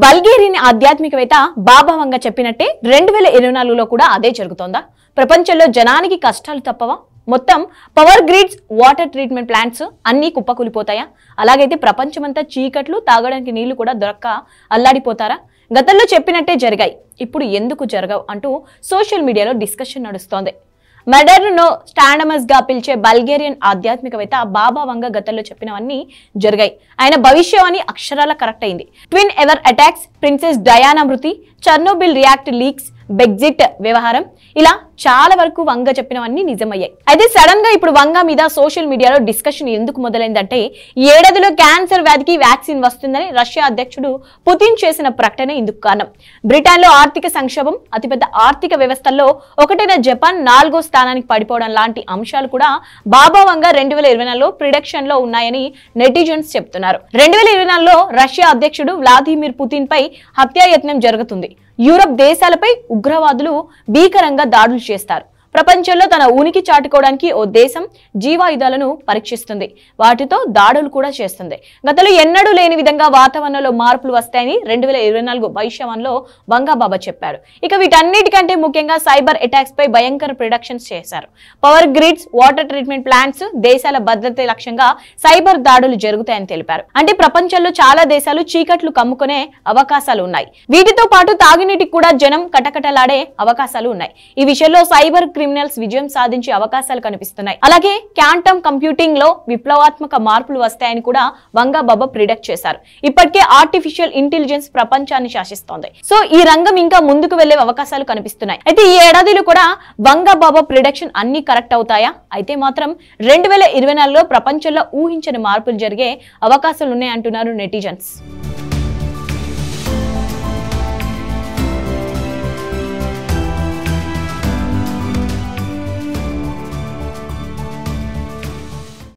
Bulgarian ఆధ్యాత్మికవేత్త బాబా వంగ చెప్పినట్టే 2024లో కూడా అదే జరుగుతోందా? ప్రపంచంలో జనానికి కష్టాలు తప్పవా? మొత్తం power grids, water treatment plants అన్నీ కుప్పకూలిపోతాయా? అలాగైతే ప్రపంచమంతా చీకట్లు, తాగడానికి నీళ్లు కూడా దొరక్క అల్లాడిపోతారా? గతంలో చెప్పినట్టే జరిగాయి, ఇప్పుడు ఎందుకు జరగవు అంటూ సోషల్ మీడియాలో డిస్కషన్ నడుస్తోంది. మెడర్నో స్టాండమస్ గా పిలిచే బల్గేరియన్ ఆధ్యాత్మికవేత్త బాబా వంగ గతంలో చెప్పినవన్నీ జరిగాయి. ఆయన భవిష్యవాణి అక్షరాల కరెక్ట్ అయింది. Twin ever attacks, princess Diana మృతి, చర్నోబిల్ రియాక్టర్ లీక్స్, బ్రెగ్జిట్ వ్యవహారం, ఇలా చాలా వరకు వంగ చెప్పినవన్నీ నిజమయ్యాయి. అయితే సడన్ గా ఇప్పుడు వంగ మీద సోషల్ మీడియాలో డిస్కషన్ ఎందుకు మొదలైందంటే, ఈ ఏడాదిలో క్యాన్సర్ వ్యాధికి వ్యాక్సిన్ వస్తుందని రష్యా అధ్యక్షుడు పుతిన్ చేసిన ప్రకటన ఇందుకు కారణం. బ్రిటన్ లో ఆర్థిక సంక్షోభం, అతిపెద్ద ఆర్థిక వ్యవస్థల్లో ఒకటైన జపాన్ 4వ స్థానానికి పడిపోవడం లాంటి అంశాలు కూడా బాబా వంగ 2024లో ప్రిడిక్షన్ లో ఉన్నాయని నెటిజన్స్ చెప్తున్నారు. 2024లో రష్యా అధ్యక్షుడు వ్లాదిమిర్ పుతిన్ పై హత్యాయత్నం జరుగుతుంది. యూరప్ దేశాలపై ఉగ్రవాదులు భీకరంగా దాడులు చేస్తారు. ప్రపంచంలో తన ఉనికి చాటుకోవడానికి ఓ దేశం జీవాయుధాలను పరీక్షిస్తుంది, వాటితో దాడులు కూడా చేస్తుంది. గతంలో ఎన్నడూ లేని విధంగా వాతావరణంలో మార్పులు వస్తాయని 2024 భవిష్యవాణిలో వంగబాబా చెప్పారు. ఇక వీటన్నిటికంటే ముఖ్యంగా సైబర్ అటాక్స్ పై భయంకర ప్రిడిక్షన్స్ చేశారు. Power grids, water treatment plants, దేశాల భద్రత లక్ష్యంగా సైబర్ దాడులు జరుగుతాయని తెలిపారు. అంటే ప్రపంచంలో చాలా దేశాలు చీకట్లు కమ్ముకునే అవకాశాలు ఉన్నాయి. వీటితో పాటు తాగునీటికి కూడా జనం కటకటలాడే అవకాశాలు ఉన్నాయి. ఈ విషయంలో సైబర్ క్రిమినల్స్ విజయం సాధించే అవకాశాలు కనిపిస్తున్నాయి. అలాగే క్వాంటమ్ కంప్యూటింగ్ లో విప్లవాత్మక మార్పులు వస్తాయని కూడా వంగబాబా ప్రిడిక్ట్ చేశారు. ఇప్పటికే ఆర్టిఫిషియల్ ఇంటెలిజెన్స్ ప్రపంచాన్ని శాసిస్తోంది. సో ఈ రంగం ఇంకా ముందుకు వెళ్లే అవకాశాలు కనిపిస్తున్నాయి. అయితే ఈ ఏడాదిలో కూడా వంగబాబా ప్రిడిక్షన్ అన్ని కరెక్ట్ అవుతాయా? అయితే మాత్రం 2024లో ప్రపంచంలో ఊహించని మార్పులు జరిగే అవకాశాలు ఉన్నాయంటున్నారు నెటిజన్స్.